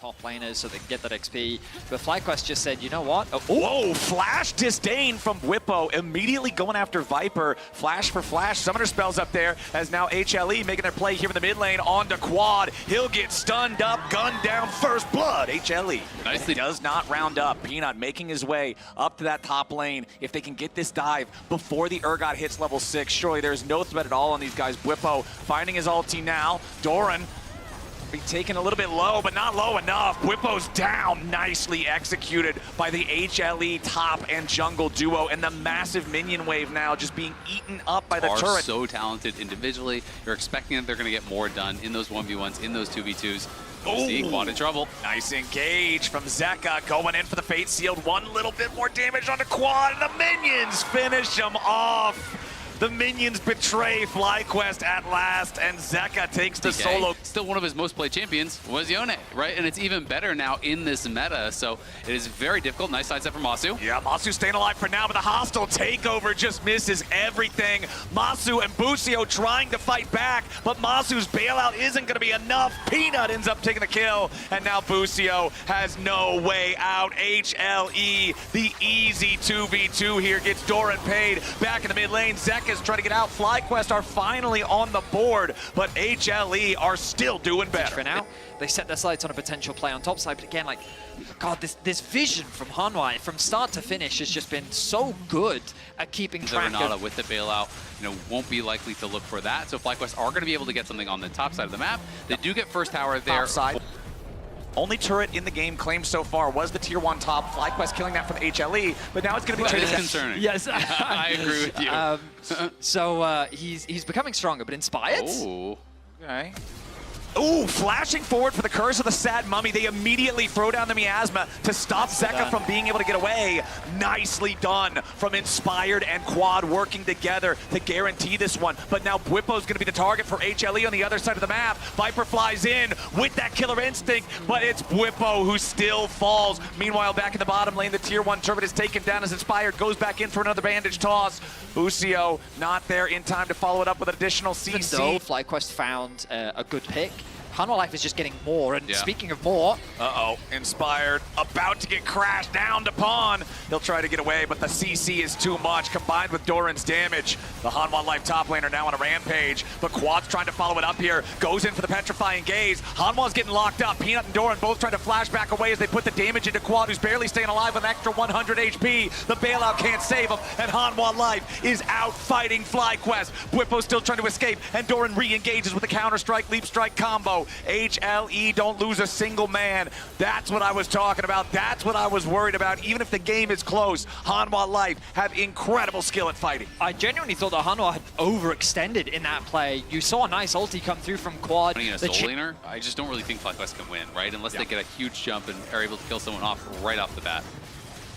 top laners so they can get that XP. But FlyQuest just said, you know what? Oh, whoa, flash disdain from Whippo, immediately going after Viper. Flash for flash, summoner spells up there as now HLE making their play here in the mid lane on to Quad. He'll get stunned up, gunned down, first blood. HLE nicely does not round up. Peanut making his way up to that top lane. If they can get this dive before the Urgot hits level 6, surely there's no threat at all on these guys. Whippo finding his ulti now. Doran be taken a little bit low, but not low enough. Whippo's down, nicely executed by the HLE top and jungle duo, and the massive minion wave now just being eaten up by the turret. So talented individually. You're expecting that they're going to get more done in those 1v1s, in those 2v2s. See, Quad in trouble. Nice engage from Zeka, going in for the Fate Sealed. One little bit more damage onto Quad, and the minions finish him off. The minions betray FlyQuest at last, and Zeka takes the solo. Still one of his most played champions was Yone, right? And it's even better now in this meta, so it is very difficult. Nice sidestep from Masu. Yeah, Masu staying alive for now, but the hostile takeover just misses everything. Masu and Busio trying to fight back, but Masu's bailout isn't going to be enough. Peanut ends up taking the kill, and now Busio has no way out. HLE, the easy 2v2 here, gets Doran paid back in the mid lane. Zeka is trying to get out. FlyQuest are finally on the board, but HLE are still doing better. For now, they set their sights on a potential play on top side, but again, like, God, this vision from Hanwha from start to finish has just been so good at keeping track of with the bailout. Won't be likely to look for that. So FlyQuest are going to be able to get something on the top side of the map. They do get first tower there. Top side. Only turret in the game claimed so far was the tier 1 top. FlyQuest killing that from HLE, but now it's going to be traded. That is concerning. Yes. I agree with you. So he's becoming stronger, but inspired. Oh. Okay. Ooh, flashing forward for the Curse of the Sad Mummy. They immediately throw down the miasma to stop Zeka from being able to get away. Nicely done from Inspired and Quad working together to guarantee this one. But now Whippo's going to be the target for HLE on the other side of the map. Viper flies in with that killer instinct, but it's Whippo who still falls. Meanwhile, back in the bottom lane, the tier 1 turret is taken down as Inspired goes back in for another bandage toss. Busio not there in time to follow it up with an additional CC. Even though FlyQuest found a good pick, Hanwha Life is just getting more, and speaking of more... Inspired, about to get crashed down to Pawn. He'll try to get away, but the CC is too much, combined with Doran's damage. The Hanwha Life top laner now on a rampage, but Quad's trying to follow it up here. Goes in for the Petrifying Gaze. Hanwha's getting locked up. Peanut and Doran both trying to flash back away as they put the damage into Quad, who's barely staying alive with an extra 100 HP. The bailout can't save him, and Hanwha Life is out fighting FlyQuest. Whippo's still trying to escape, and Doran re-engages with the counter-strike, leap strike combo. HLE don't lose a single man. That's what I was talking about. That's what I was worried about. Even if the game is close, Hanwha Life have incredible skill at fighting. I genuinely thought that Hanwha had overextended in that play. You saw a nice ulti come through from Quad. A soul laner, I just don't really think FlyQuest can win, right? Unless they get a huge jump and are able to kill someone off right off the bat.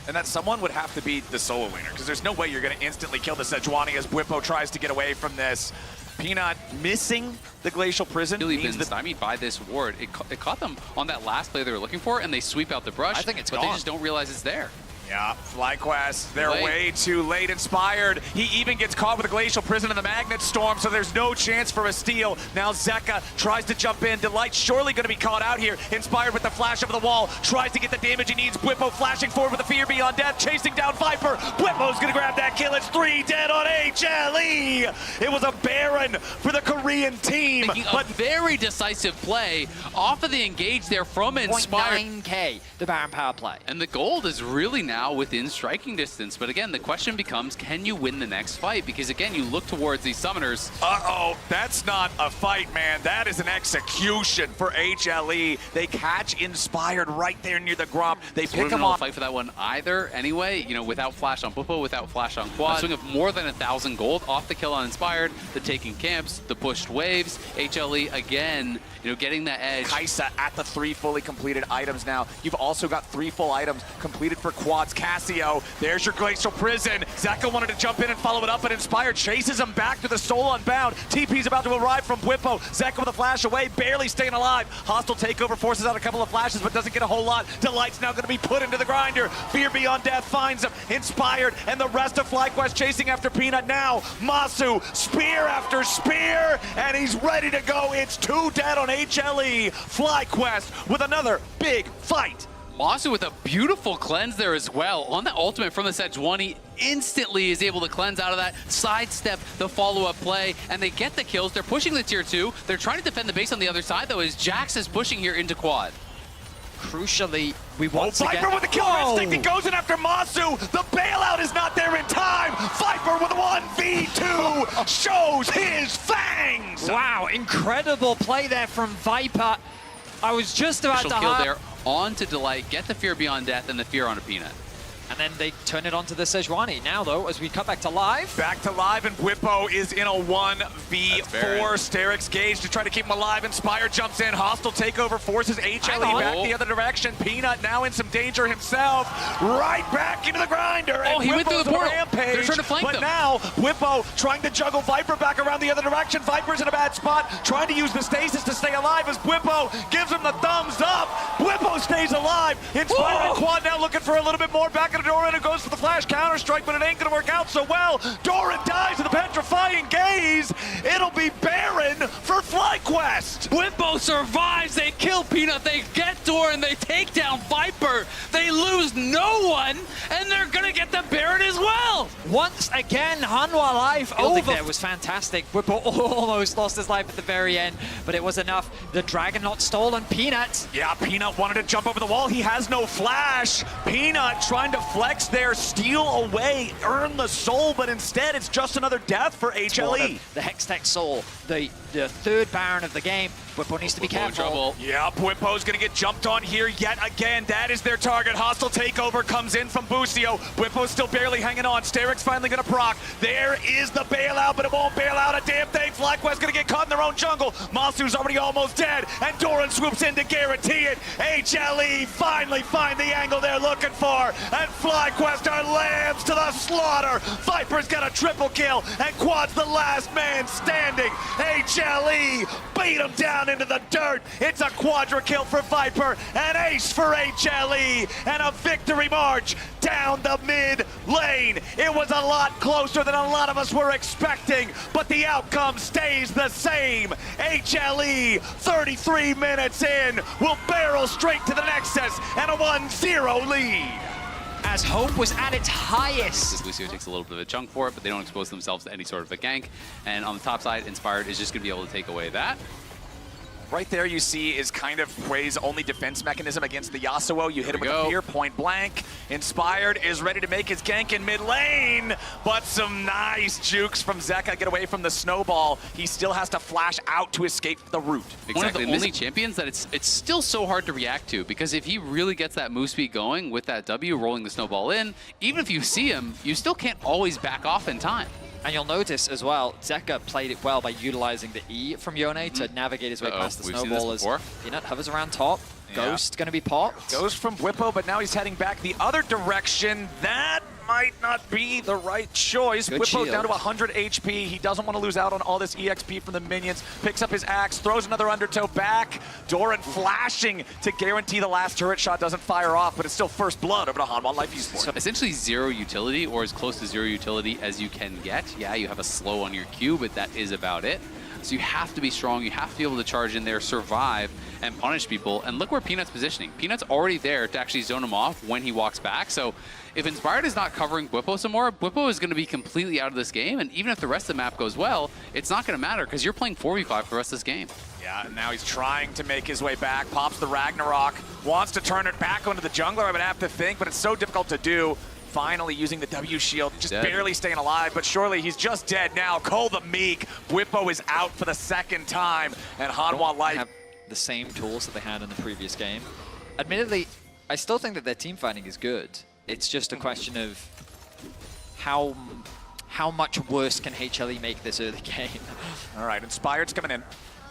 And that someone would have to be the solo laner, because there's no way you're going to instantly kill the Sejuani as Whippo tries to get away from this. Peanut missing the Glacial Prison. Really been stymied by this ward. It caught them on that last play they were looking for, and they sweep out the brush. I think it's but gone. They just don't realize it's there. Yeah, FlyQuest, they're way too late. Inspired, he even gets caught with a Glacial Prison and the Magnet Storm, so there's no chance for a steal. Now Zeka tries to jump in. Delight surely going to be caught out here. Inspired with the flash over the wall, tries to get the damage he needs. Whippo flashing forward with the Fear Beyond Death, chasing down Viper. Whippo's going to grab that kill. It's 3 dead on HLE. It was a Baron for the Korean team. But very decisive play off of the engage there from Inspired. 0.9k, the Baron power play. And the gold is really now within striking distance. But again, the question becomes, can you win the next fight? Because again, you look towards these summoners. That's not a fight, man. That is an execution for HLE. They catch Inspired right there near the Grump. They pick him off. Fight for that one either anyway, without flash on Buppo, without flash on Quad. A swing of more than 1,000 gold off the kill on Inspired, the taking camps, the pushed waves. HLE again, getting that edge. Kaisa at the 3 fully completed items now. You've also got 3 full items completed for Quad. Quads Casio. There's your Glacial Prison. Zeka wanted to jump in and follow it up, but Inspired chases him back to the Soul Unbound. TP's about to arrive from Bwipo. Zeka with a flash away, barely staying alive. Hostile takeover forces out a couple of flashes, but doesn't get a whole lot. Delight's now going to be put into the grinder. Fear Beyond Death finds him. Inspired, and the rest of FlyQuest chasing after Peanut now. Masu, spear after spear, and he's ready to go. It's 2 dead on HLE. FlyQuest with another big fight. Masu with a beautiful cleanse there as well. On that ultimate from the Sejuani, instantly is able to cleanse out of that, sidestep the follow-up play, and they get the kills. They're pushing the tier 2. They're trying to defend the base on the other side, though, as Jax is pushing here into quad. Crucially, we once again... Viper with the killer instinct that goes in after Masu. The bailout is not there in time. Viper with a 1v2 shows his fangs. Wow, incredible play there from Viper. I was just about to kill there on to Delight, get the Fear Beyond Death, and the Fear onto Peanut. And then they turn it onto the Sejuani. Now, though, as we cut back to live. Back to live, and Bwipo is in a 1v4. Sterix Gage to try to keep him alive. Inspire jumps in. Hostile takeover forces HLE back the other direction. Peanut now in some danger himself. Right back into the grinder. Oh, he went through the portal. Rampage. They're trying to flank them. But now, Bwipo trying to juggle Viper back around the other direction. Viper's in a bad spot, trying to use the stasis to stay alive as Bwipo gives him the thumbs up. Bwipo stays alive. Inspire and Quad now looking for a little bit more back at Doran, who goes for the flash counter-strike, but it ain't gonna work out so well. Doran dies with a petrifying gaze. It'll be Baron for FlyQuest. Bwipo survives, they kill Peanut, they get Doran, they take down Viper, they lose no one, and they're gonna get the Baron as well. Once again, Hanwha life over. There was fantastic. Bwipo almost lost his life at the very end, but it was enough. The Dragon not stolen. Peanut. Yeah, Peanut wanted to jump over the wall. He has no flash. Peanut trying to flex there, steal away, earn the soul, but instead it's just another death for HLE. The Hextech Soul, the third Baron of the game. Bwipo needs to be careful. Trouble. Yeah, Bwipo's gonna get jumped on here yet again. That is their target. Hostile takeover comes in from Busio. Bwipo's still barely hanging on. Sterix finally gonna proc. There is the bailout, but it won't bail out a damn thing. FlyQuest gonna get caught in their own jungle. Masu's already almost dead, and Doran swoops in to guarantee it. HLE finally find the angle they're looking for, and FlyQuest are lambs to the slaughter. Viper's got a triple kill, and Quad's the last man standing. HLE beat him down into the dirt. It's a quadra kill for Viper, an ace for HLE, and a victory march down the mid lane. It was a lot closer than a lot of us were expecting, but the outcome stays the same. HLE, 33 minutes in, will barrel straight to the Nexus and a 1-0 lead. As hope was at its highest. Lucio takes a little bit of a chunk for it, but they don't expose themselves to any sort of a gank. And on the top side, Inspired is just going to be able to take away that. Right there you see is kind of Hui's only defense mechanism against the Yasuo. You hit him with a fear, point blank. Inspired is ready to make his gank in mid lane, but some nice jukes from Zeka get away from the snowball. He still has to flash out to escape the root. Exactly. One of the only champions that it's still so hard to react to, because if he really gets that move speed going with that W rolling the snowball in, even if you see him, you still can't always back off in time. And you'll notice as well, Zeka played it well by utilizing the E from Yone to navigate his way past the snowball as Peanut hovers around top. Ghost gonna be popped. Ghost from Bwipo, but now he's heading back the other direction. That might not be the right choice. Bwipo's down to 100 HP. He doesn't want to lose out on all this EXP from the minions. Picks up his axe, throws another undertow back. Doran flashing to guarantee the last turret shot doesn't fire off, but it's still first blood over to Hanwha Life Esports. So essentially zero utility, or as close to zero utility as you can get. Yeah, you have a slow on your Q, but that is about it. So you have to be strong, you have to be able to charge in there, survive, and punish people. And look where Peanut's positioning. Peanut's already there to actually zone him off when he walks back. So if Inspired is not covering Bwipo some more, Bwipo is going to be completely out of this game. And even if the rest of the map goes well, it's not going to matter because you're playing 4v5 for the rest of this game. Yeah, and now he's trying to make his way back, pops the Ragnarok, wants to turn it back onto the jungler, I would have to think, but it's so difficult to do. Finally using the W shield, just barely staying alive, but surely he's just dead now. Cole the Meek, Bwipo is out for the second time, and Hanwha Life have the same tools that they had in the previous game. Admittedly, I still think that their team fighting is good. It's just a question of how much worse can HLE make this early game. All right, Inspired's coming in.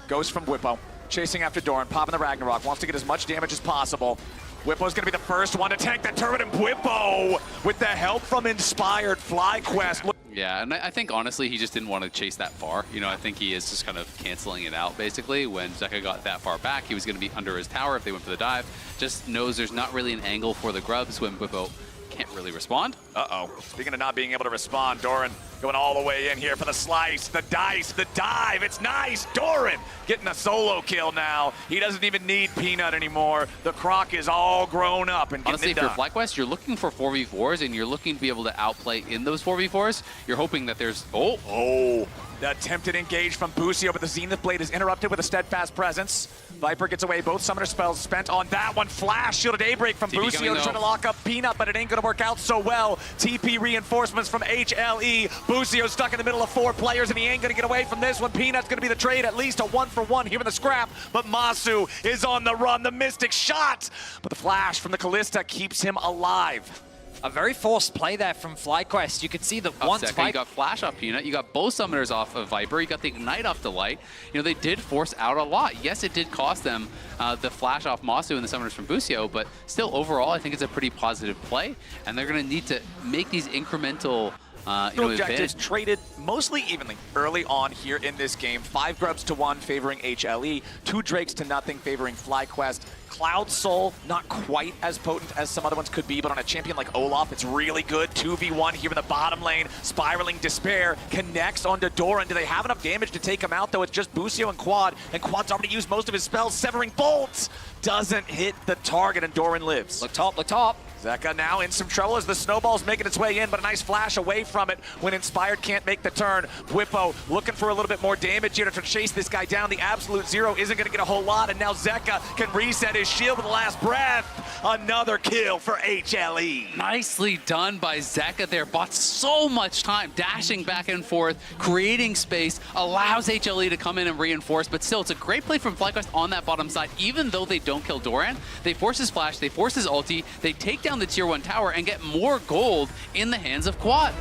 Goes from Bwipo, chasing after Doran, popping the Ragnarok, wants to get as much damage as possible. Whippo's gonna be the first one to tank the turret, and Whippo, with the help from Inspired FlyQuest. Yeah, and I think honestly he just didn't want to chase that far. You know, I think he is just kind of canceling it out basically. When Zeka got that far back, he was going to be under his tower if they went for the dive. Just knows there's not really an angle for the grubs when Whippo can't really respond. Uh-oh. Speaking of not being able to respond, Doran going all the way in here for the slice, the dice, the dive. It's nice. Doran getting a solo kill now. He doesn't even need Peanut anymore. The Croc is all grown up and getting honestly, it done. for FlyQuest, you're looking for 4v4s and you're looking to be able to outplay in those 4v4s. You're hoping that there's... Oh, the attempted engage from Busio, but the Zenith Blade is interrupted with a steadfast presence. Viper gets away, both summoner spells spent on that one. Flash, shielded Daybreak from Busio to try to lock up Peanut, but it ain't gonna work out so well. TP reinforcements from HLE. Busio stuck in the middle of 4 players, and he ain't gonna get away from this one. Peanut's gonna be the trade, at least a 1-for-1 here in the scrap, but Masu is on the run. The Mystic shot, but the flash from the Callista keeps him alive. A very forced play there from FlyQuest. You could see that once you got Flash off Peanut, you got both summoners off of Viper, you got the Ignite off Delight. You know, they did force out a lot. Yes, it did cost them the Flash off Masu and the summoners from Busio, but still overall, I think it's a pretty positive play, and they're going to need to make these incremental objectives traded mostly evenly early on here in this game. 5 grubs to 1 favoring HLE, 2 drakes to nothing favoring FlyQuest. Cloud Soul, not quite as potent as some other ones could be, but on a champion like Olaf, it's really good. 2v1 here in the bottom lane. Spiraling Despair connects onto Doran. Do they have enough damage to take him out, though? It's just Busio and Quad, and Quad's already used most of his spells. Severing Bolts doesn't hit the target, and Doran lives. Look top, look top. Zeka now in some trouble as the snowball's making its way in, but a nice flash away from it when Inspired can't make the turn. Whippo looking for a little bit more damage here to chase this guy down. The absolute zero isn't going to get a whole lot, and now Zeka can reset his shield with the last breath. Another kill for HLE. Nicely done by Zeka there. Bought so much time, dashing back and forth, creating space, allows HLE to come in and reinforce, but still, it's a great play from FlyQuest on that bottom side. Even though they don't kill Doran, they force his flash, they force his ulti, they take down the tier 1 tower and get more gold in the hands of Quad.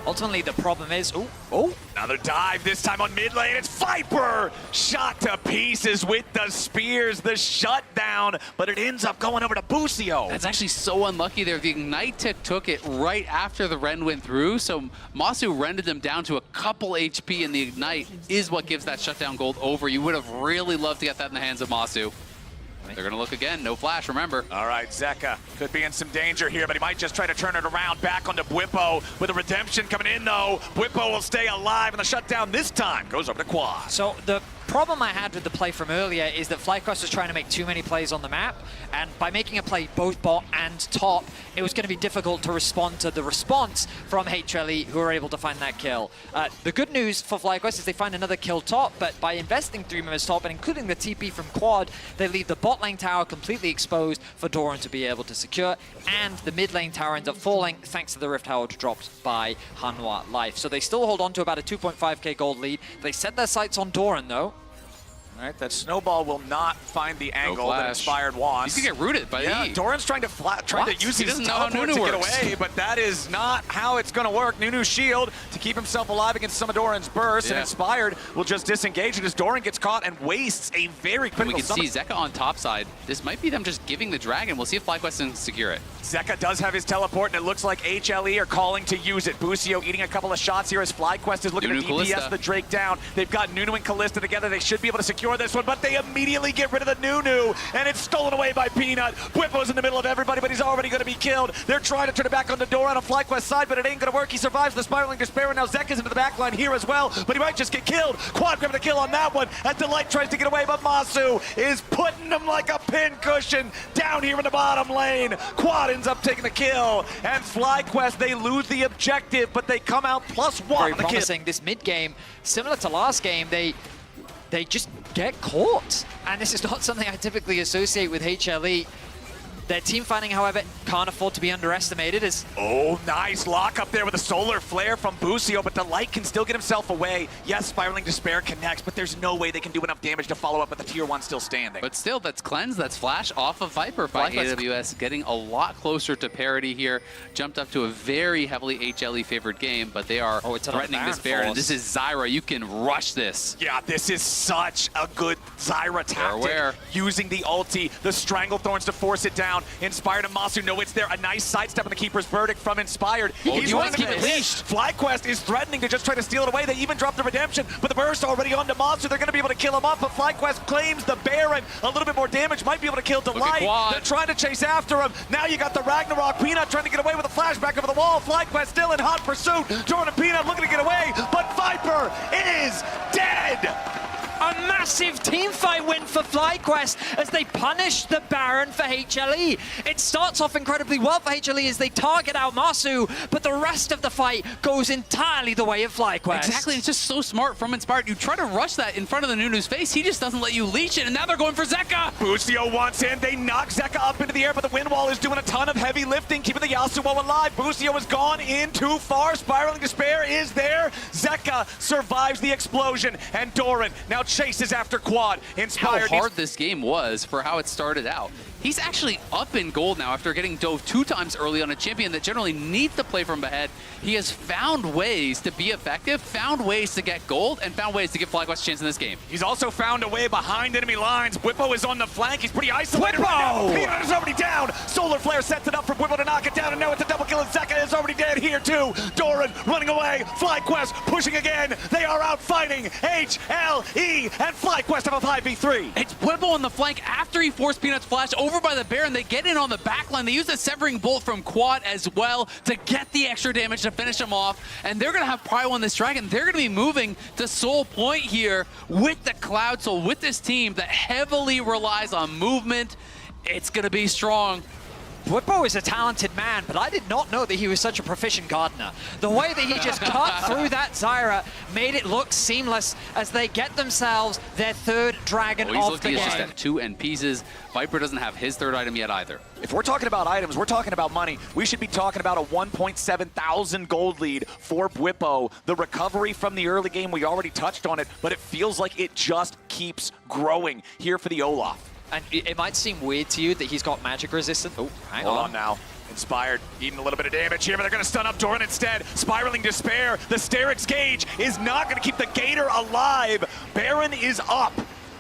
Ultimately, the problem is, another dive, this time on mid lane. It's Viper shot to pieces with the spears, the shutdown, but it ends up going over to Busio. That's actually so unlucky there. The Ignite tick took it right after the Ren went through, so Masu rendered them down to a couple HP, and the Ignite is what gives that shutdown gold over. You would have really loved to get that in the hands of Masu. They're going to look again. No flash, remember. All right, Zeka could be in some danger here, but he might just try to turn it around back onto Whippo. With a redemption coming in, though, Whippo will stay alive, and the shutdown this time goes over to Quad. So the problem I had with the play from earlier is that FlyQuest was trying to make too many plays on the map, and by making a play both bot and top, it was going to be difficult to respond to the response from HLE, who were able to find that kill. The good news for FlyQuest is they find another kill top, but by investing 3 members top, and including the TP from Quad, they leave the bot lane tower completely exposed for Doran to be able to secure, and the mid lane tower ends up falling thanks to the Rift Herald dropped by Hanwha Life. So they still hold on to about a 2.5k gold lead. They set their sights on Doran, though. All right, that snowball will not find the angle that Inspired wants. He's gonna get rooted by the E. Doran's trying to use his teleport to get away, but that is not how it's gonna work. Nunu's shield to keep himself alive against some of Doran's bursts, and Inspired will just disengage it as Doran gets caught and wastes a very critical summon. We can see Zeka on top side. This might be them just giving the dragon. We'll see if FlyQuest can secure it. Zeka does have his teleport, and it looks like HLE are calling to use it. Busio eating a couple of shots here as FlyQuest is looking to DPS the Drake down. They've got Nunu and Callista together. They should be able to secure this one, but they immediately get rid of the Nunu, and it's stolen away by Peanut. Whippo's in the middle of everybody, but he's already going to be killed. They're trying to turn it back onto Doran on FlyQuest side, but it ain't going to work. He survives the Spiraling Despair, and now Zeka's into the backline here as well, but he might just get killed. Quad grabbing the kill on that one as Delight tries to get away, but Masu is putting him like a pin cushion down here in the bottom lane. Quad ends up taking the kill, and FlyQuest, they lose the objective, but they come out +1. Very promising. This mid game, similar to last game, they just get caught. And this is not something I typically associate with HLE. Their team fighting, however, can't afford to be underestimated. As Oh, nice lock up there with a solar flare from Busio, but Delight can still get himself away. Yes, Spiraling Despair connects, but there's no way they can do enough damage to follow up with the tier 1 still standing. But still, that's Cleanse, that's Flash off of Viper by AWS, getting a lot closer to parity here. Jumped up to a very heavily HLE favored game, but they are threatening this Baron. And this is Zyra. You can rush this. Yeah, this is such a good Zyra tactic. Using the ulti, the Stranglethorns to force it down. Inspired and Masu know it's there. A nice sidestep on the Keeper's Verdict from Inspired. He's want to keep it leashed. FlyQuest is threatening to just try to steal it away. They even dropped the Redemption, but the burst already onto Masu. They're going to be able to kill him up, but FlyQuest claims the Baron. A little bit more damage, might be able to kill Delight. They're trying to chase after him. Now you got the Ragnarok. Peanut trying to get away with a flashback over the wall. FlyQuest still in hot pursuit. Jordan and Peanut looking to get away, but Viper is dead. a massive team fight win for FlyQuest as they punish the Baron for HLE. It starts off incredibly well for HLE as they target out Masu, but the rest of the fight goes entirely the way of FlyQuest. Exactly, it's just so smart from Inspired. You try to rush that in front of the Nunu's face, he just doesn't let you leash it, and now they're going for Zeka! Busio wants in, they knock Zeka up into the air, but the wind wall is doing a ton of heavy lifting, keeping the Yasuo alive. Busio has gone in too far, Spiraling Despair is there. Zeka survives the explosion, and Doran now chases after Quad. Inspired. How hard this game was for how it started out. He's actually up in gold now after getting dove 2 times early on a champion that generally needs to play from ahead. He has found ways to be effective, found ways to get gold, and found ways to give FlyQuest a chance in this game. He's also found a way behind enemy lines. Bwipo is on the flank. He's pretty isolated right now. Peanut is already down. Solar Flare sets it up for Bwipo to knock it down, and now it's a double kill, and Zeka is already dead here too. Doran running away. FlyQuest pushing again. They are out fighting HLE, and FlyQuest have a 5v3. It's Bwipo on the flank after he forced Peanut's flash over by the Baron. They get in on the backline. They use the Severing Bolt from Quad as well to get the extra damage to finish him off. And they're going to have Prio on this Dragon. They're going to be moving to Soul Point here with the Cloud Soul, with this team that heavily relies on movement. It's going to be strong. Bwipo is a talented man, but I did not know that he was such a proficient gardener. The way that he just cut through that Zyra made it look seamless as they get themselves their 3rd dragon off the game. He's just at 2 end pieces. Viper doesn't have his 3rd item yet either. If we're talking about items, we're talking about money. We should be talking about a 1.7 thousand gold lead for Bwipo. The recovery from the early game, we already touched on it, but it feels like it just keeps growing here for the Olaf. And it might seem weird to you that he's got magic resistance. Oh, hang on. Hold on now. Inspired, eating a little bit of damage here, but they're going to stun up Doran instead. Spiraling Despair. The Sterix Gauge is not going to keep the Gator alive. Baron is up.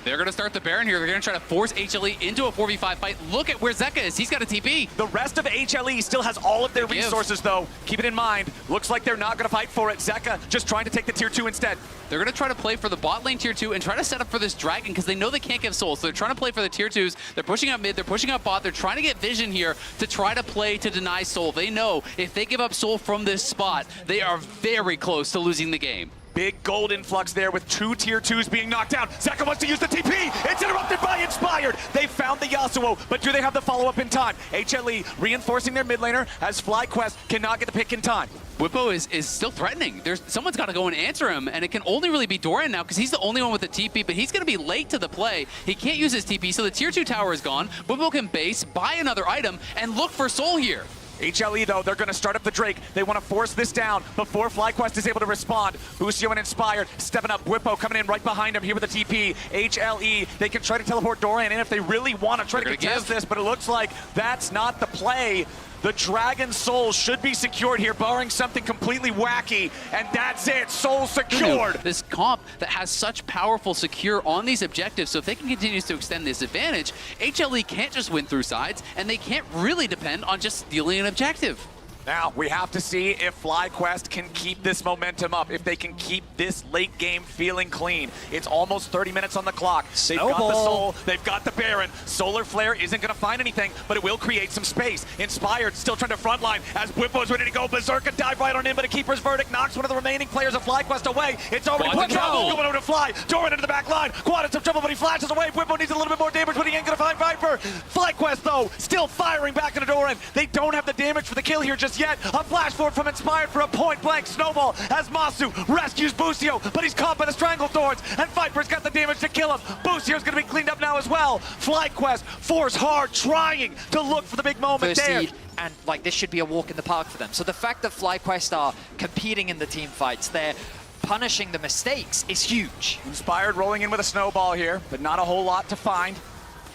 They're going to start the Baron here. They're going to try to force HLE into a 4v5 fight. Look at where Zeka is. He's got a TP. The rest of HLE still has all of their resources, though. Keep it in mind. Looks like they're not going to fight for it. Zeka just trying to take the tier 2 instead. They're going to try to play for the bot lane tier 2 and try to set up for this Dragon because they know they can't give soul. So they're trying to play for the tier 2s. They're pushing out mid. They're pushing out bot. They're trying to get vision here to try to play to deny soul. They know if they give up soul from this spot, they are very close to losing the game. Big gold influx there with 2 tier 2s being knocked down. Zeka wants to use the TP. It's interrupted by Inspired. They found the Yasuo, but do they have the follow-up in time? HLE reinforcing their mid laner as FlyQuest cannot get the pick in time. Bwipo is still threatening. Someone's got to go and answer him, and it can only really be Doran now because he's the only one with the TP, but he's going to be late to the play. He can't use his TP, so the tier 2 tower is gone. Bwipo can base, buy another item, and look for soul here. HLE, though, they're going to start up the Drake. They want to force this down before FlyQuest is able to respond. Busio and Inspired stepping up. Bwipo coming in right behind him here with the TP. HLE, they can try to teleport Doran in if they really want to try to contest this, but it looks like that's not the play. The Dragon Soul should be secured here, barring something completely wacky, and that's it. Soul secured. This comp that has such powerful secure on these objectives, so if they can continue to extend this advantage, HLE can't just win through sides, and they can't really depend on just stealing an objective. Now, we have to see if FlyQuest can keep this momentum up, if they can keep this late game feeling clean. It's almost 30 minutes on the clock. They've got the Soul, they've got the Baron. Solar Flare isn't going to find anything, but it will create some space. Inspired still trying to frontline as Bwipo's ready to go. Berserk and dive right on in, but a Keeper's Verdict knocks one of the remaining players of FlyQuest away. It's already put trouble. Going over to Fly. Doran into the back line. Quad in some trouble, but he flashes away. Bwipo needs a little bit more damage, but he ain't going to find Viper. FlyQuest, though, still firing back into Doran. They don't have the damage for the kill here just just yet. A flash forward from Inspired for a point-blank snowball as Masu rescues Busio, but he's caught by the Strangle Thorns, and Viper's got the damage to kill him. Busio's gonna be cleaned up now as well. FlyQuest force hard, trying to look for the big moment First there. seed, and like this should be a walk in the park for them. So the fact that FlyQuest are competing in the team fights, they're punishing the mistakes is huge. Inspired rolling in with a snowball here, but not a whole lot to find.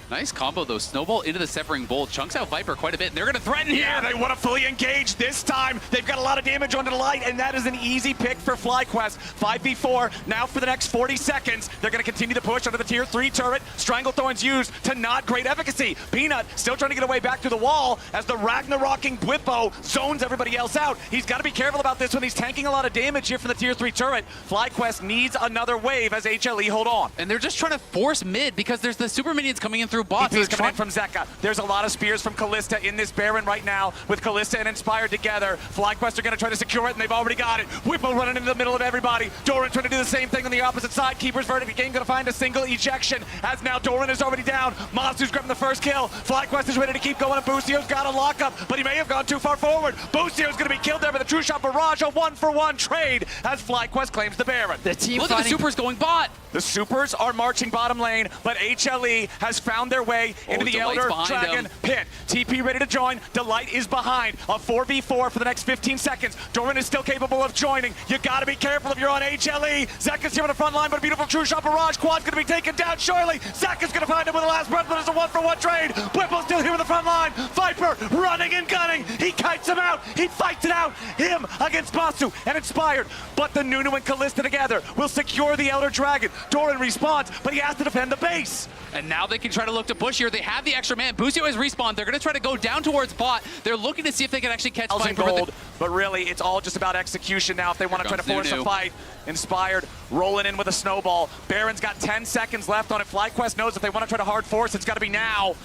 Nice combo though. Snowball into the Severing Bolt. Chunks out Viper quite a bit. And they're going to threaten here. Yeah, they want to fully engage this time. They've got a lot of damage onto the light, and that is an easy pick for FlyQuest. 5v4 now for the next 40 seconds. They're going to continue to push under the tier 3 turret. Stranglethorn's used to not great efficacy. Peanut still trying to get away back through the wall as the Ragnaroking Bwippo zones everybody else out. He's got to be careful about this when he's tanking a lot of damage here from the tier 3 turret. FlyQuest needs another wave as HLE hold on. And they're just trying to force mid because there's the super minions coming in through bots. He's coming in from Zeka. There's a lot of spears from Callista in this Baron right now with Callista and Inspired together. FlyQuest are going to try to secure it, and they've already got it. Whippo running into the middle of everybody. Doran trying to do the same thing on the opposite side. Keeper's verdict game going to find a single ejection as now Doran is already down. Masu's grabbing the first kill. FlyQuest is ready to keep going, and Busio's got a lockup, but he may have gone too far forward. Busio's going to be killed there by the True Shot Barrage. A 1-for-1 trade as FlyQuest claims the Baron. The team Look at the supers going bot. The supers are marching bottom lane, but HLE has found their way into the Delight's Elder behind Dragon him. pit. TP ready to join. Delight is behind. A 4v4 for the next 15 seconds. Doran is still capable of joining. You gotta be careful if you're on HLE. Zeka's here on the front line, but a beautiful True Shot Barrage. Quad's gonna be taken down surely. Zeka's gonna find him with the last breath, but it's a 1-for-1 trade. Whipple's still here on the front line. Viper running and gunning. He kites him out. He fights it out. Him against Masu and Inspired. But the Nunu and Callista together will secure the Elder Dragon. Doran responds, but he has to defend the base. And now they can try to look to push here. They have the extra man. Busio has respawned. They're going to try to go down towards bot. They're looking to see if they can actually catch Viper. Gold, but really, it's all just about execution now if they want to try to force a fight. Inspired, rolling in with a snowball. Baron's got 10 seconds left on it. FlyQuest knows if they want to try to hard force, it's got to be now.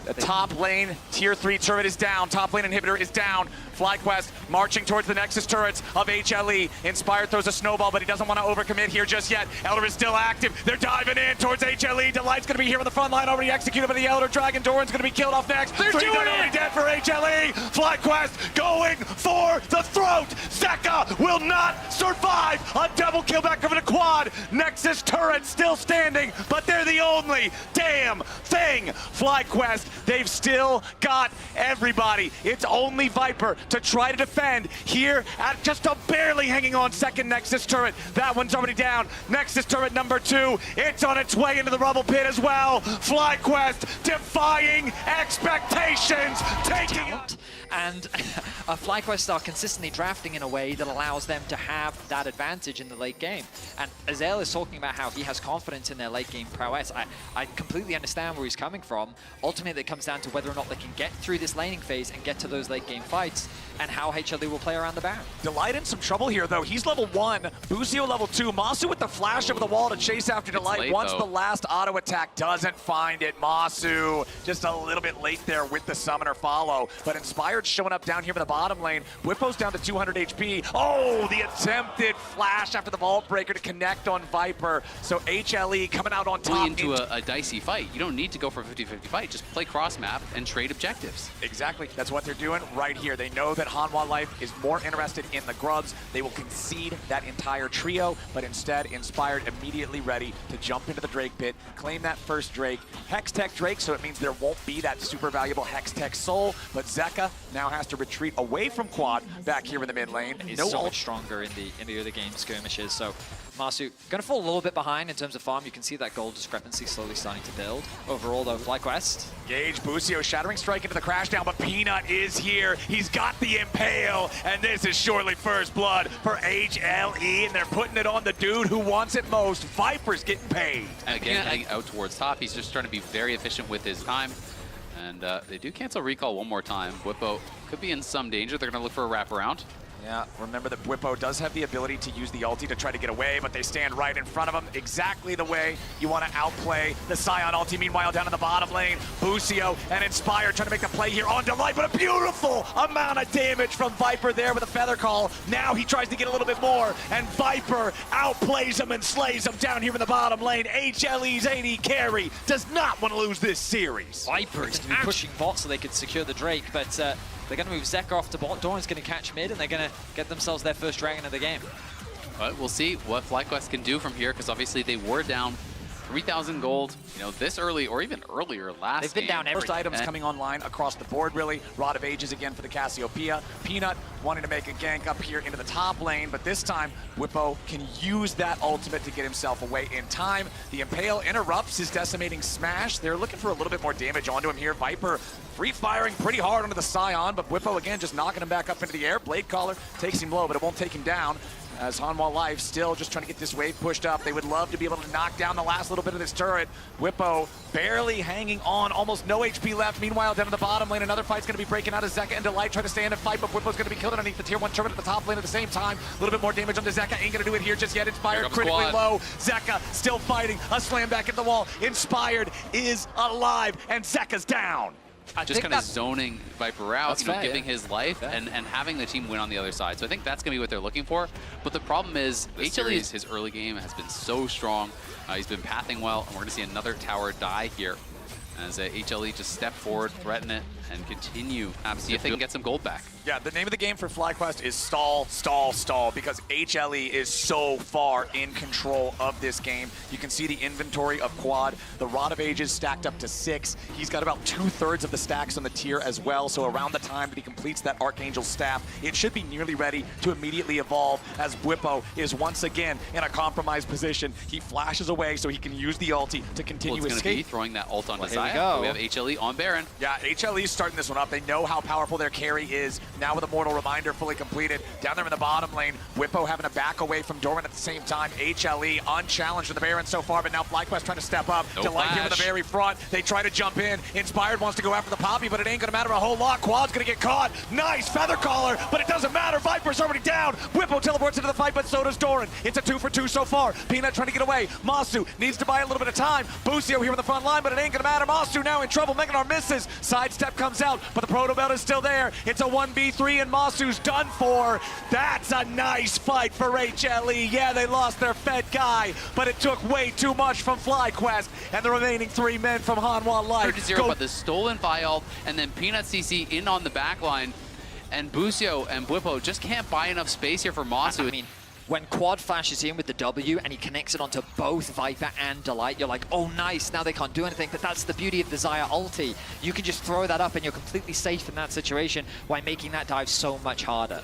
The top lane, tier 3 turret is down. Top lane inhibitor is down. FlyQuest marching towards the Nexus turrets of HLE. Inspired throws a snowball, but he doesn't want to overcommit here just yet. Elder is still active. They're diving in towards HLE. Delight's going to be here on the front line, already executed by the Elder Dragon. Doran's going to be killed off next. They're doing it! Dead for HLE. FlyQuest going for the throat. Zeka will not survive. A double kill back over the quad. Nexus turret still standing, but they're the only damn thing. FlyQuest, they've still got everybody. It's only Viper to try to defend here at just a barely hanging on second Nexus turret. That one's already down. Nexus turret number 2, it's on its way into the rubble pit as well. FlyQuest defying expectations, taking Out. And FlyQuest are consistently drafting in a way that allows them to have that advantage in the late game. And Azael is talking about how he has confidence in their late game prowess. I completely understand where he's coming from. Ultimately, it comes down to whether or not they can get through this laning phase and get to those late game fights, and how HLE will play around the Baron. Delight in some trouble here, though. He's level 1, Busio level 2. Masu with the flash over the wall to chase after Delight. Late, Once though. the last auto attack doesn't find it. Masu just a little bit late there with the summoner follow. But Inspired showing up down here in the bottom lane. Whippo's down to 200 HP. Oh, the attempted flash after the Vault Breaker to connect on Viper. So HLE coming out on top. Going into a dicey fight. You don't need to go for a 50-50 fight. Just play cross map and trade objectives. Exactly. That's what they're doing right here. They know that Hanwha Life is more interested in the grubs. They will concede that entire trio, but instead Inspired immediately ready to jump into the Drake pit, claim that first Drake, Hex Tech Drake, so it means there won't be that super valuable Hex Tech Soul, but Zeka now has to retreat away from Quad back here in the mid lane. He's so much stronger in the early game skirmishes. So Masu going to fall a little bit behind in terms of farm. You can see that gold discrepancy slowly starting to build. Overall, though, FlyQuest. Gage, Busio, Shattering Strike into the crash down, but Peanut is here. He's got the Impale, and this is surely first blood for HLE, and they're putting it on the dude who wants it most. Viper's getting paid. And again, heading out towards top. He's just trying to be very efficient with his time. And they do cancel recall one more time. Whippo could be in some danger. They're going to look for a wraparound. Yeah, remember that Bwippo does have the ability to use the ulti to try to get away, but they stand right in front of him, exactly the way you want to outplay the Scion ulti. Meanwhile, down in the bottom lane, Busio and Inspire trying to make the play here on Delight, but a beautiful amount of damage from Viper there with a Feather Call. Now he tries to get a little bit more, and Viper outplays him and slays him down here in the bottom lane. HLE's AD carry does not want to lose this series. Viper is going to be pushing bot so they could secure the Drake, but They're going to move Zeka off to bot. Doran's going to catch mid, and they're going to get themselves their first dragon of the game. But we'll see what FlyQuest can do from here, because obviously they were down 3,000 gold, this early or even earlier last They've been down every First items coming online across the board, really. Rod of Ages again for the Cassiopeia. Peanut wanting to make a gank up here into the top lane, but this time, Whippo can use that ultimate to get himself away in time. The Impale interrupts his decimating smash. They're looking for a little bit more damage onto him here. Viper free-firing pretty hard onto the Scion, but Whippo again just knocking him back up into the air. Blade Caller takes him low, but it won't take him down. As Hanwha Life still just trying to get this wave pushed up. They would love to be able to knock down the last little bit of this turret. Whippo barely hanging on, almost no HP left. Meanwhile, down in the bottom lane, another fight's going to be breaking out as Zeka and Delight try to stay in and fight, but Whippo's going to be killed underneath the tier 1 turret at the top lane at the same time. A little bit more damage on the Zeka. Ain't going to do it here just yet. Inspired critically low. Zeka still fighting. A slam back at the wall. Inspired is alive, and Zeka's down. Just kind of zoning Viper out, fair, giving his life and having the team win on the other side. So I think that's going to be what they're looking for. But the problem is, HLE's his early game has been so strong. He's been pathing well, and we're going to see another tower die here as HLE just step forward, threaten it, and continue to see if they can get some gold back. Yeah, the name of the game for FlyQuest is stall, stall, stall, because HLE is so far in control of this game. You can see the inventory of Quad. The Rod of Ages stacked up to 6. He's got about 2/3 of the stacks on the tier as well, so around the time that he completes that Archangel staff, it should be nearly ready to immediately evolve as Whippo is once again in a compromised position. He flashes away so he can use the ulti to continue It's escape. going to be throwing that ult on Desire. go. We have HLE on Baron. Yeah, HLE's starting this one up. They know how powerful their carry is. Now with Immortal Reminder fully completed. Down there in the bottom lane, Whippo having to back away from Doran at the same time. HLE unchallenged in the Baron so far, but now FlyQuest trying to step up. Delight here in the very front. They try to jump in. Inspired wants to go after the Poppy, but it ain't going to matter a whole lot. Quad's going to get caught. Nice Feather Collar, but it doesn't matter. Viper's already down. Whippo teleports into the fight, but so does Doran. It's a 2 for 2 so far. Peanut trying to get away. Masu needs to buy a little bit of time. Busio here in the front line, but it ain't going to matter. Masu now in trouble. Meganar misses. Sidestep comes out, but the Proto Belt is still there. It's a 1v3, and Masu's done for. That's a nice fight for HLE. Yeah, they lost their Fed guy, but it took way too much from FlyQuest and the remaining 3 men from Hanwha Life. 0-0, but the stolen Vial and then Peanut CC in on the back line, and Busio and Whippo just can't buy enough space here for Masu. I mean, when Quad flashes in with the W and he connects it onto both Viper and Delight, you're like, oh nice, now they can't do anything, but that's the beauty of the Xayah ulti. You can just throw that up and you're completely safe in that situation while making that dive so much harder.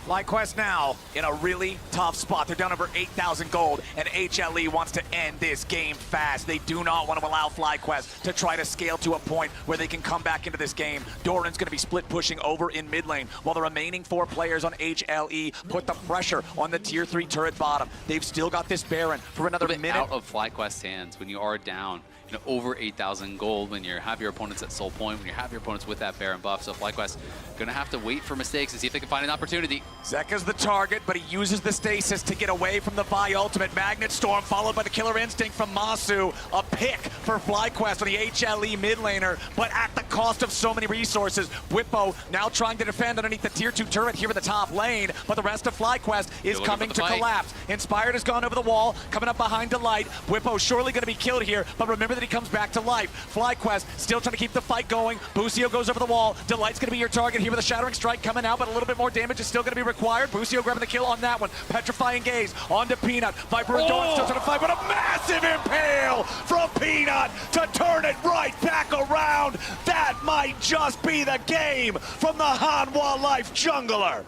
FlyQuest now in a really tough spot. They're down over 8,000 gold, and HLE wants to end this game fast. They do not want to allow FlyQuest to try to scale to a point where they can come back into this game. Doran's going to be split pushing over in mid lane, while the remaining 4 players on HLE put the pressure on the tier 3 turret bottom. They've still got this Baron for another minute. Out of FlyQuest's hands when you are down over 8,000 gold, when you have your opponents at soul point, when you have your opponents with that Baron buff. So FlyQuest gonna have to wait for mistakes and see if they can find an opportunity. Zeka's the target, but he uses the stasis to get away from the Vi ultimate. Magnet Storm followed by the Killer Instinct from Masu. A pick for FlyQuest on the HLE mid laner, but at the cost of so many resources. Whippo now trying to defend underneath the tier 2 turret here in the top lane, but the rest of FlyQuest is coming to collapse. Inspired has gone over the wall, coming up behind Delight. Whippo surely gonna be killed here, but remember that he comes back to life. FlyQuest still trying to keep the fight going. Busio goes over the wall. Delight's going to be your target here with a Shattering Strike coming out, but a little bit more damage is still going to be required. Busio grabbing the kill on that one. Petrifying Gaze onto Peanut. Viper and Dawn still trying to fight, but a massive impale from Peanut to turn it right back around. That might just be the game from the Hanwha Life jungler.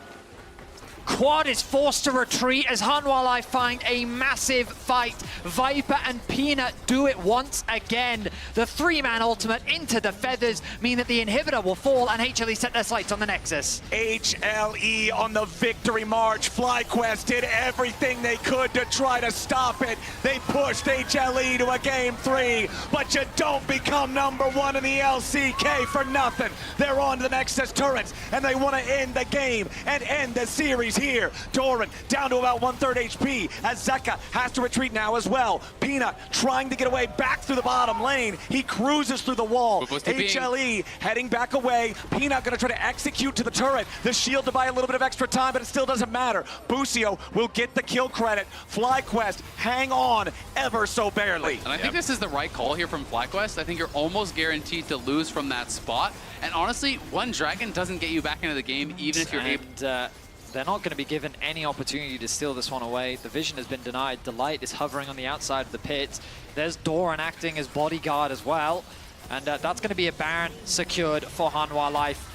Quad is forced to retreat as Hanwha Life find a massive fight. Viper and Peanut do it once again. The 3-man ultimate into the feathers mean that the inhibitor will fall and HLE set their sights on the Nexus. HLE on the victory march. FlyQuest did everything they could to try to stop it. They pushed HLE to a game 3, but you don't become #1 in the LCK for nothing. They're on to the Nexus turrets, and they want to end the game and end the series series here. Doran down to about 1/3 HP as Zeka has to retreat now as well. Peanut trying to get away back through the bottom lane. He cruises through the wall. HLE heading back away. Peanut going to try to execute to the turret. The shield to buy a little bit of extra time, but it still doesn't matter. Busio will get the kill credit. FlyQuest hang on ever so barely. And I think this is the right call here from FlyQuest. I think you're almost guaranteed to lose from that spot. And honestly, one dragon doesn't get you back into the game, even if you're able. They're not going to be given any opportunity to steal this one away. The vision has been denied. Delight is hovering on the outside of the pit. There's Doran acting as bodyguard as well. And that's going to be a Baron secured for Hanwha Life.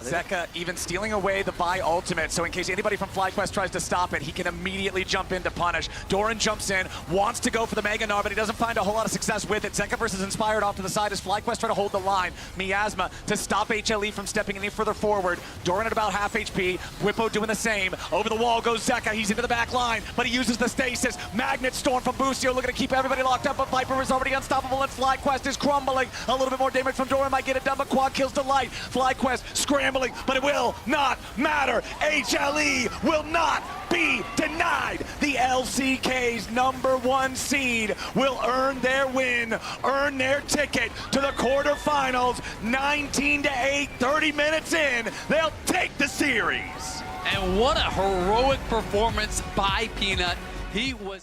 Zeka even stealing away the Vi ultimate, so in case anybody from FlyQuest tries to stop it, he can immediately jump in to punish. Doran jumps in, wants to go for the Mega Gnar, but he doesn't find a whole lot of success with it. Zeka versus Inspired off to the side as FlyQuest try to hold the line. Miasma to stop HLE from stepping any further forward. Doran at about half HP. Whippo doing the same. Over the wall goes Zeka. He's into the back line, but he uses the stasis. Magnet Storm from Busio looking to keep everybody locked up, but Viper is already unstoppable, and FlyQuest is crumbling. A little bit more damage from Doran might get it done, but Quad kills Delight. FlyQuest scrambling, but it will not matter. HLE will not be denied. The LCK's #1 seed will earn their win, earn their ticket to the quarterfinals. 19-8, 30 minutes in, they'll take the series. And what a heroic performance by Peanut. He was